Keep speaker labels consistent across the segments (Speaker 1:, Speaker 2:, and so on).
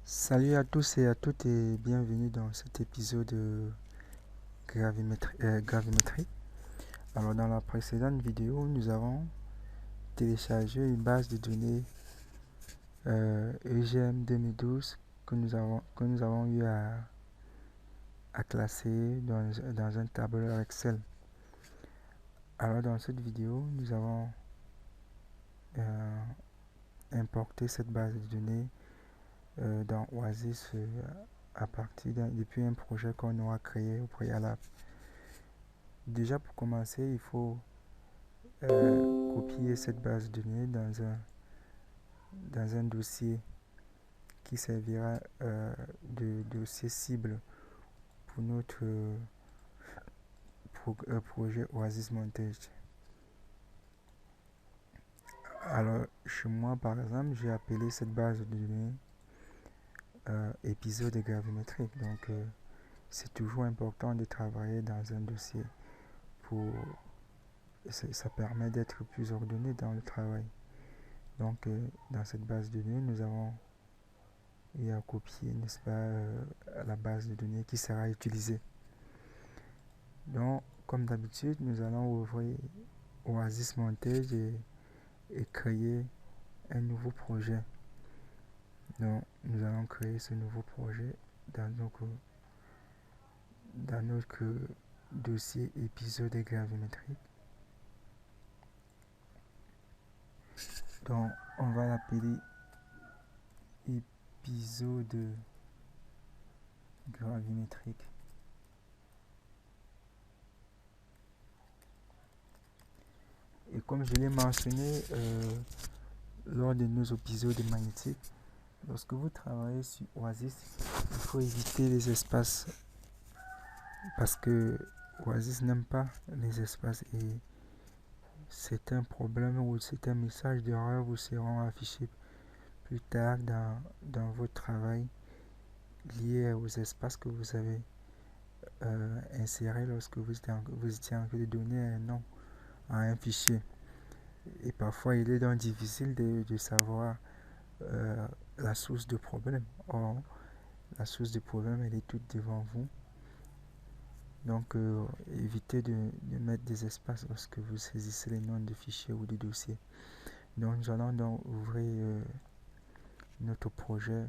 Speaker 1: Salut à tous et à toutes et bienvenue dans cet épisode de gravimétrie. Alors dans la précédente vidéo, nous avons téléchargé une base de données EGM 2012 que nous avons eu à classer dans un tableur Excel. Alors dans cette vidéo, nous avons importé cette base de données dans Oasis depuis un projet qu'on aura créé au préalable. Déjà pour commencer, il faut copier cette base de données dans un dossier qui servira de dossier cible pour notre projet Oasis Montage. Alors chez moi par exemple, j'ai appelé cette base de données épisode gravimétrique. Donc c'est toujours important de travailler dans un dossier pour ça permet d'être plus ordonné dans le travail. Donc dans cette base de données, nous avons eu à copier, n'est-ce pas, la base de données qui sera utilisée. Donc comme d'habitude, nous allons ouvrir Oasis Montage et créer un nouveau projet. Donc nous allons créer ce nouveau projet dans notre dossier épisode gravimétrique. Donc on va l'appeler épisode gravimétrique. Et comme je l'ai mentionné lors de nos épisodes magnétiques, lorsque vous travaillez sur Oasis, il faut éviter les espaces parce que Oasis n'aime pas les espaces et c'est un problème ou c'est un message d'erreur vous seront affichés plus tard dans votre travail lié aux espaces que vous avez insérés lorsque vous étiez en train de donner un nom à un fichier. Et parfois, il est donc difficile de savoir la source du problème. Or, la source du problème, elle est toute devant vous. Donc, évitez de mettre des espaces lorsque vous saisissez les noms de fichiers ou de dossiers. Donc, nous allons donc ouvrir notre projet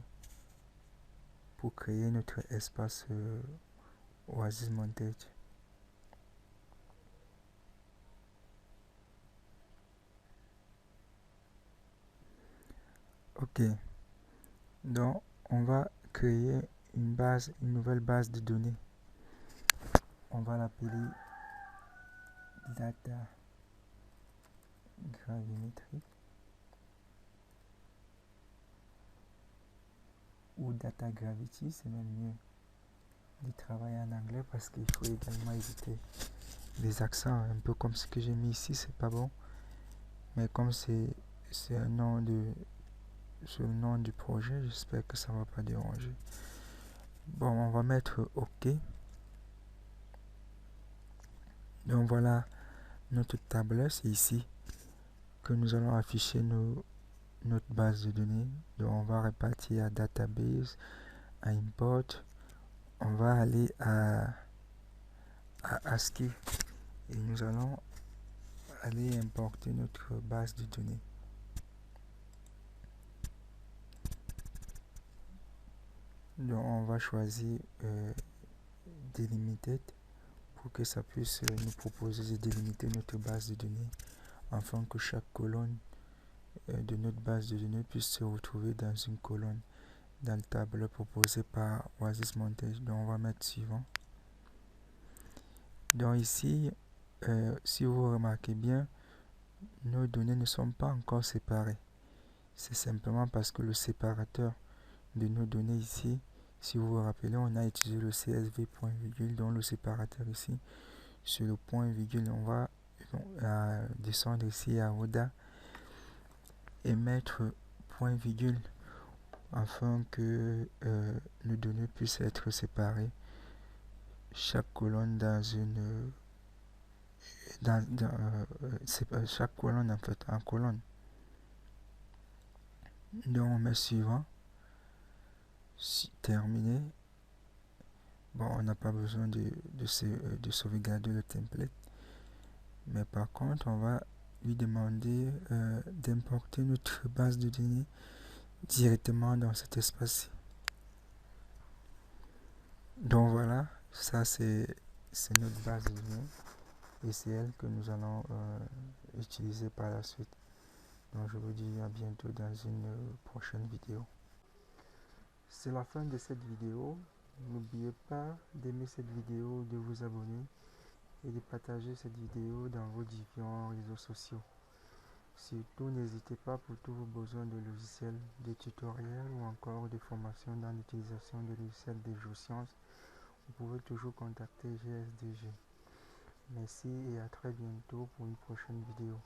Speaker 1: pour créer notre espace Oasis Montage. Ok, donc on va créer une nouvelle base de données. On va l'appeler data gravimétrique ou data gravity, c'est même mieux de travailler en anglais parce qu'il faut également éviter les accents, un peu comme ce que j'ai mis ici, c'est pas bon, mais comme c'est un nom le nom du projet, j'espère que ça va pas déranger. Bon, on va mettre OK. Donc voilà notre tableur, c'est ici que nous allons afficher notre base de données. Donc on va repartir à database, à import, on va aller à ASCII et nous allons aller importer notre base de données. Donc on va choisir Delimited pour que ça puisse nous proposer de délimiter notre base de données afin que chaque colonne de notre base de données puisse se retrouver dans une colonne dans le tableur proposé par Oasis Montage. Donc on va mettre suivant. Donc ici, si vous remarquez bien, nos données ne sont pas encore séparées. C'est simplement parce que le séparateur de nos données ici, si vous vous rappelez, on a utilisé le CSV point virgule, donc le séparateur ici, sur le point virgule, on va descendre ici à ODA et mettre point virgule afin que nos données puissent être séparées, chaque colonne dans une chaque colonne en fait en colonne. Donc on met suivant. terminé. Bon, on n'a pas besoin de sauvegarder le template. Mais par contre, on va lui demander d'importer notre base de données directement dans cet espace. Donc voilà, ça c'est notre base de données et c'est elle que nous allons utiliser par la suite. Donc je vous dis à bientôt dans une prochaine vidéo. C'est la fin de cette vidéo. N'oubliez pas d'aimer cette vidéo, de vous abonner et de partager cette vidéo dans vos différents réseaux sociaux. Surtout, n'hésitez pas pour tous vos besoins de logiciels, de tutoriels ou encore de formations dans l'utilisation de logiciels de géosciences. Vous pouvez toujours contacter GSDG. Merci et à très bientôt pour une prochaine vidéo.